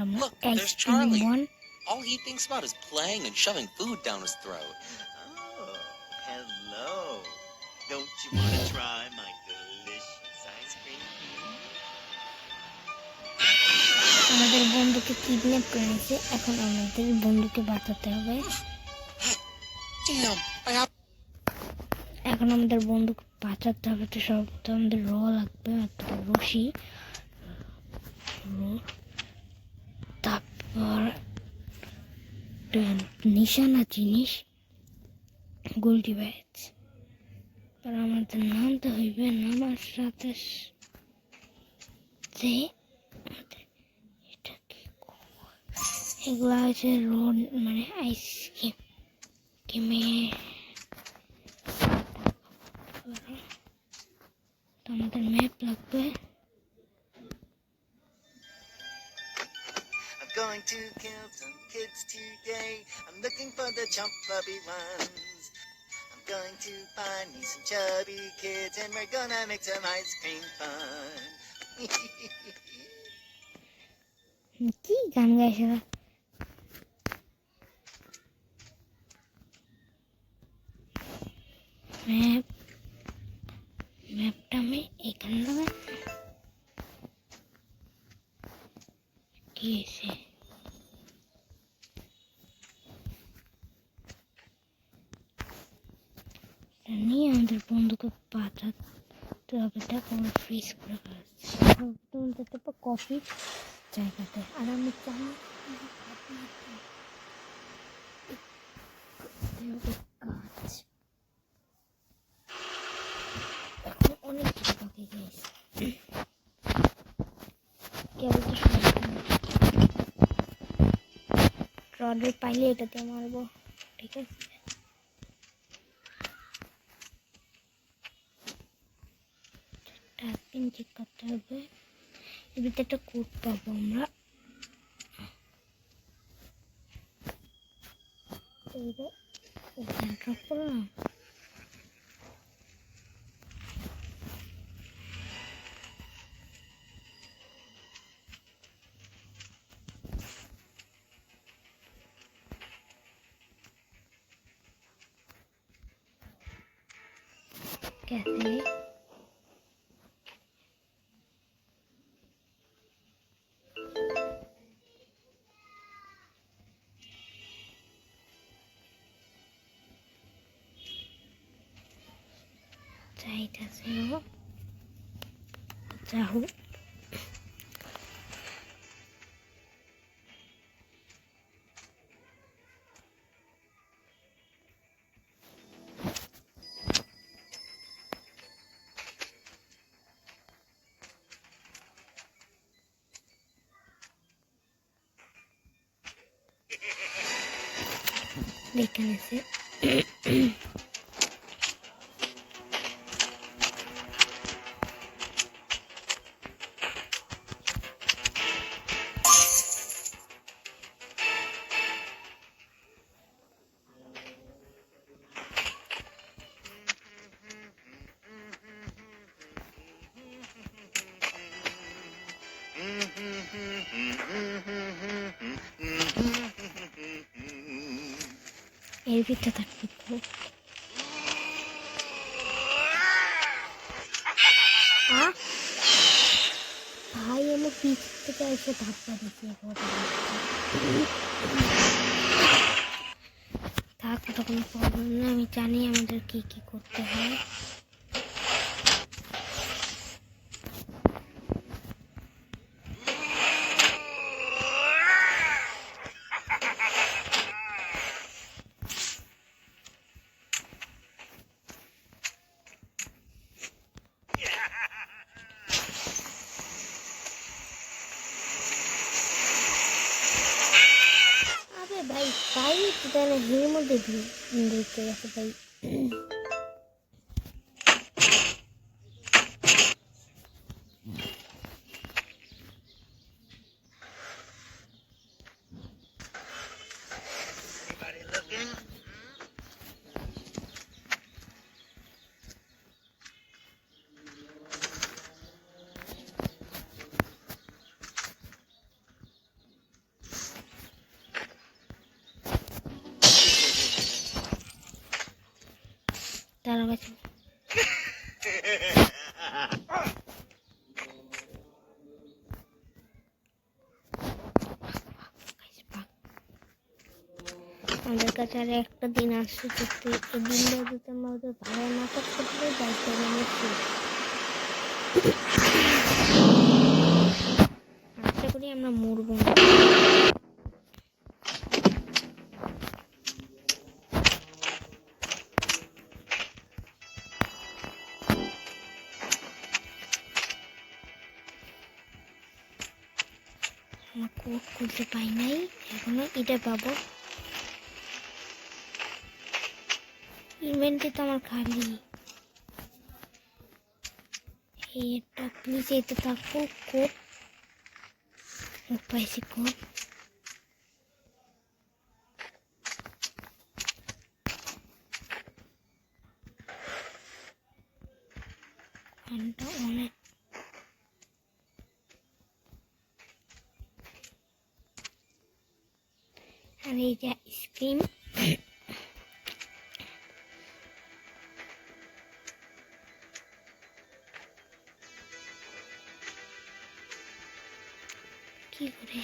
আমরা Look, X there's in Charlie. 1 All he thinks about is playing and shoving food down his throat. Oh, hello. Don't you want to try my delicious ice cream? আমাদের বন্ধুকে kidnap করে নিয়েছে, এখন আমাদের বন্ধুকে বাঁচাতে হবে। Damn, I have... এখন আমাদের বন্ধুকে বাঁচাতে হবে, তো সব তো আমাদের লাগবে, রশি, তারপর নিশানা জিনিস, গোল্ডি ব্যাচ। আর আমাদের নামতে হইবে, নামার সাথে এটা কি এগুলা হচ্ছে রোড, মানে আইসক্রিমে আমাদের ম্যাপ লাগবে। I'm going to kill some kids today. I'm looking for the chump puppy ones. I'm going to find me some chubby kids and we're gonna make some ice cream fun. কি গান গাইছে না? ম্যাপটা আমি এখানে লাগাই কি এসে নিয়ে আমাদের বন্ধুকে বাঁচাতে হবে। দেখো আমরা ফ্রিজ করে ফেলাচ্ছি কফি জায়গাতে, আর আমি চাই কাজ এখন অনেক কিছু বাকি গেছে। রডের পাইলে এটাতে মারবো, ঠিক আছে? চেক করতে হবে, এর ভিতরে একটা কোড পাবো আমরা। ড্রপ করলাম, कैसे চাইতেছে যাহো দেখেন এসে এর ভিতরে থাকবে ভাই আমার পিছ থেকে এসে ধাক্কা দিচ্ছে। থাক, ওটা কোনো প্রবলেম না, আমি জানি আমাদের কি কি করতে হয়। ভাই ভাই তাহলে এর মধ্যে ঢুকে গেছে ভাই। আমাদের কাছে আর একটা দিন আসছে, যদি এই দিনটা যদি আমরা ওদের ভালো না করতে পারি দায়িত্ব আমরা আশা করি আমরা মরবো না। আমরা কোড খুঁজে পাই নাই এখনো, এটা পাবো। ইভেন্টে তো আমার খালি এটা, প্লিজ এতে থাকো কোড। পাইছি কোড। অনেক আর এই যে স্ক্রিন, কি করে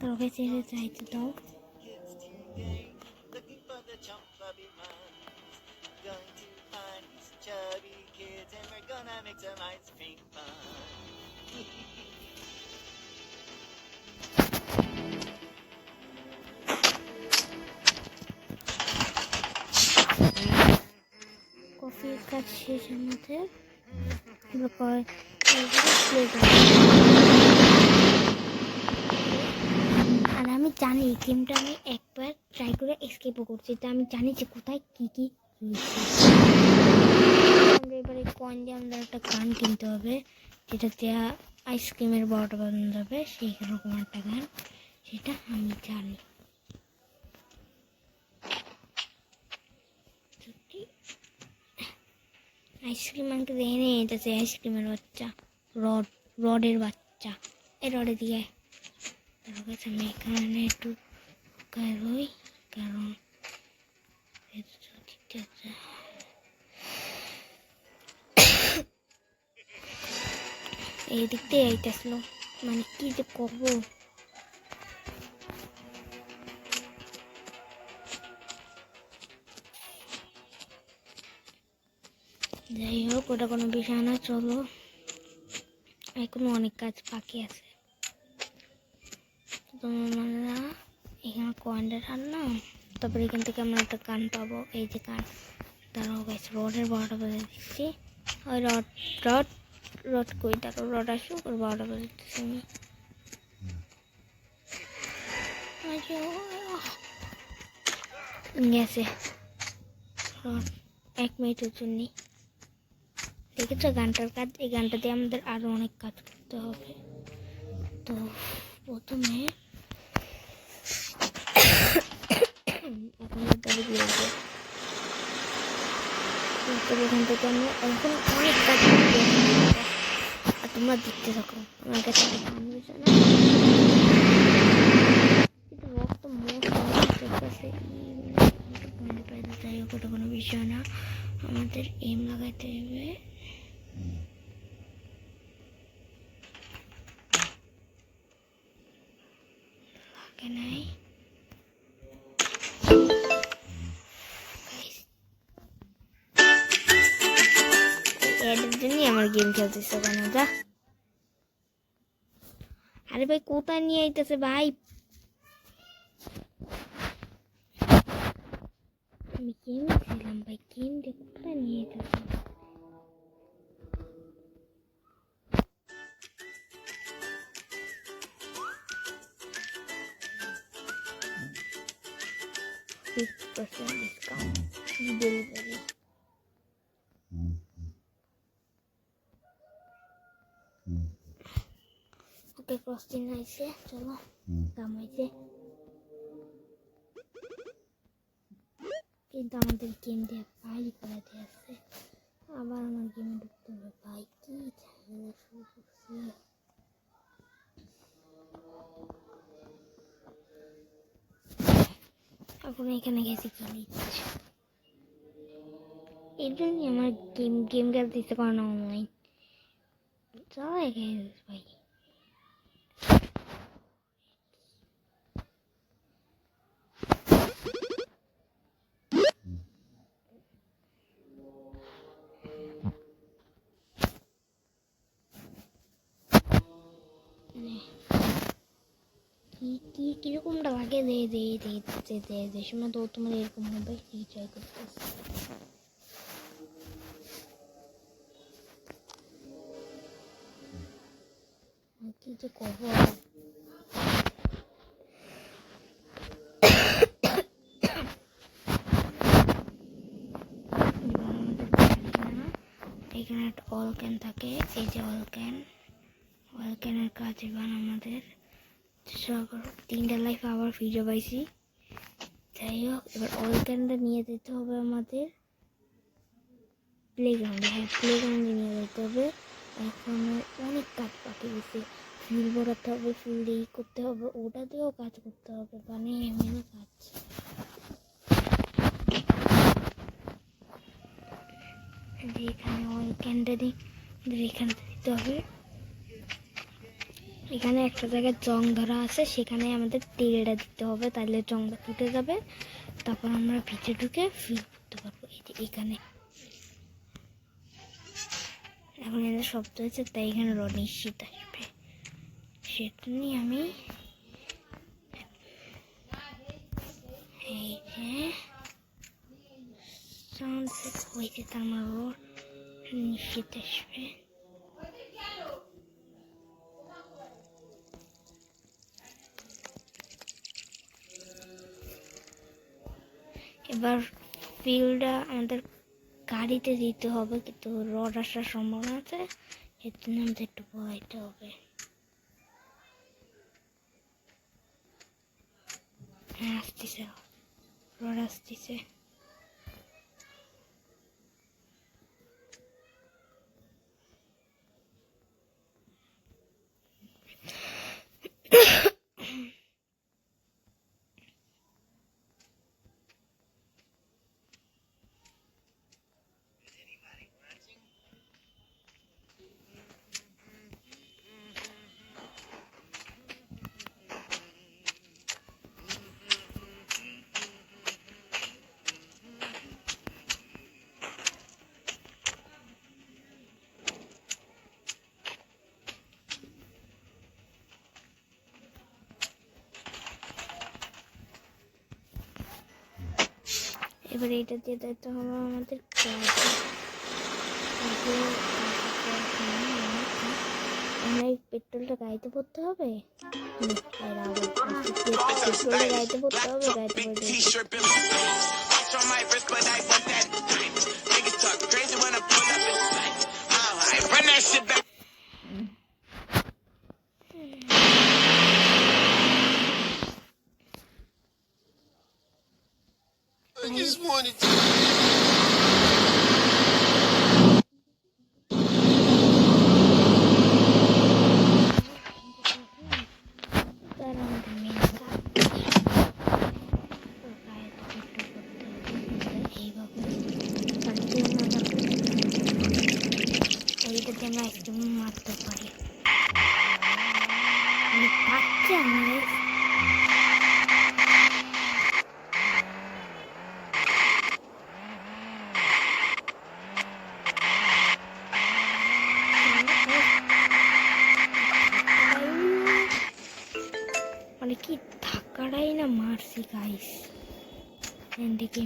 তোকে ছেড়ে চাইতে দাও। Kids today, looking for the chump clubby ones. I'm going to find me some chubby kids, and we're gonna make some ice cream fun. কফির কাজ শেষ আমাদের। আর আমি জানি গেমটা আমি একবার ট্রাই করে এসকেপও করছি, তা আমি জানি যে কোথায় কি কি রয়েছে। আমরা এবারে কয়েন দিয়ে আমাদের একটা গান কিনতে হবে, যেটাতে আইসক্রিমের বড়টা বানানো যাবে, সেই রকম একটা গান, সেটা আমি জানি। আইসক্রিম আমাকে এনে এটাছে আইসক্রিমের বাচ্চা, রডের বাচ্চা। এই রডে দিয়ে তার কাছে আমি এখানে একটু রই, কারণ এই দিক দিয়ে আইতেছিল, মানে কি যে করবো। যাই হোক, ওটা কোনো বিষয় না, চলো এখনো অনেক কাজ বাকি আছে। তোমরা এখানে কয়েনটা ঢাললাম, তারপরে এখান থেকে আমরা একটা গান পাবো, এই যে গান। তারাও গেছে রডের বড়টা বাজে দিচ্ছি। ওই রড কই, তারপর রড আসুক, ওর বড়টা বাজে দিচ্ছি আমি। গেছে রড 1 মিনিটের জন্য। দেখেছো গানটার কাজ? এই গানটা দিয়ে আমাদের আরো অনেক কাজ করতে হবে। তো প্রথমে এখান থেকে আমরা এখন অনেক কাজ করতে হবে, আর তোমরা দেখতে থাকো। আমার কাছে রক্ত যাই হোক, ওটা কোনো বিষয় না, আমাদের এম লাগাইতে হবে। লাগে নাই, এর জন্যই আমার গেম খেলতেছে কেন? যা, আরে ভাই কোথায় নিয়ে আইতেছে ভাই? আমি গেম ছিলাম ভাই, গেম দিয়ে কোথায় নিয়ে আইতেছে? Discount delivery. ওকে, ক্রসিং আইছে, চলো দাম হয়েছে। কিন্তু আমাদের গেম দিয়ে ভাই করে দিয়েছে, আবার আমার গেমে ঢুকতে হবে। ভাই কি ঝামেলা শুরু করছে। এখন এখানে গেছি কি নিচ্ছে, এর জন্যই আমার গেম খেলতে ইচ্ছে করে না অনলাইন। চল এখানে ভাই, কিরকমটা লাগে দে দে দে দে দে দে সময় তো তোমার এরকম হবে ট্রাই করতেছি। কি যে করবো, এখানে একটা অল ক্যান থাকে, এই যে অল ক্যানের কাজ এবার আমাদের 3টা লাইফ আবার ফিরে পাইছি। যাই হোক, এবার অল ক্যানটা নিয়ে যেতে হবে আমাদের প্লেগ্রাউন্ডে। হ্যাঁ, প্লেগ্রাউন্ডে নিয়ে যেতে হবে। এখানে অনেক কাজ বাকি গেছে, ফুল ভরাতে হবে, ফুল দিয়ে করতে হবে, ওটা দিয়েও কাজ করতে হবে, মানে এমন কাজ। এখানে অল ক্যানটা দিই, এখানে দিতে হবে। এখানে একটা জায়গায় জং ধরা আছে, সেখানে আমাদের তেলটা দিতে হবে, তাহলে জংটা ফুটে যাবে, তারপর আমরা ভিতরে ঢুকে ফিল করতে পারবো। এই যে এখানে এখন এদের শব্দ হয়েছে, তাই এখানে নিশ্চিত আসবে, সেটা নিয়ে আমি এই যে সাউন্ড হয়েছে, তার মানে নিশ্চিত আসবে। এবার ফিলটা আমাদের গাড়িতে দিতে হবে, কিন্তু রড আসার সম্ভাবনা আছে, এর জন্য আমাদের একটু বলাইতে হবে। হ্যাঁ, আসতেছে, রড আসতেছে। এবার এইটা দিয়ে দিতে হবে আমাদের পেট্রোলটা গাড়িতে পড়তে হবে, পেট্রোলটা গাড়িতে পড়তে হবে, গাড়িতে পড়তে I just wanted to. মারতে পারি পাচ্ছে আমাদের। মানে কি ধাক্কাটাই না মারছি গাইস, এদিকে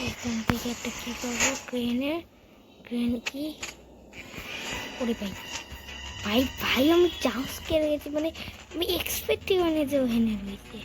এখান থেকে একটা কি করবো, ট্রেন কি করে পাই ভাই ভাই আমি চান্স কেড়ে গেছি, মানে আমি এক্সপেক্টই করিনি যে ওখানে রয়েছে।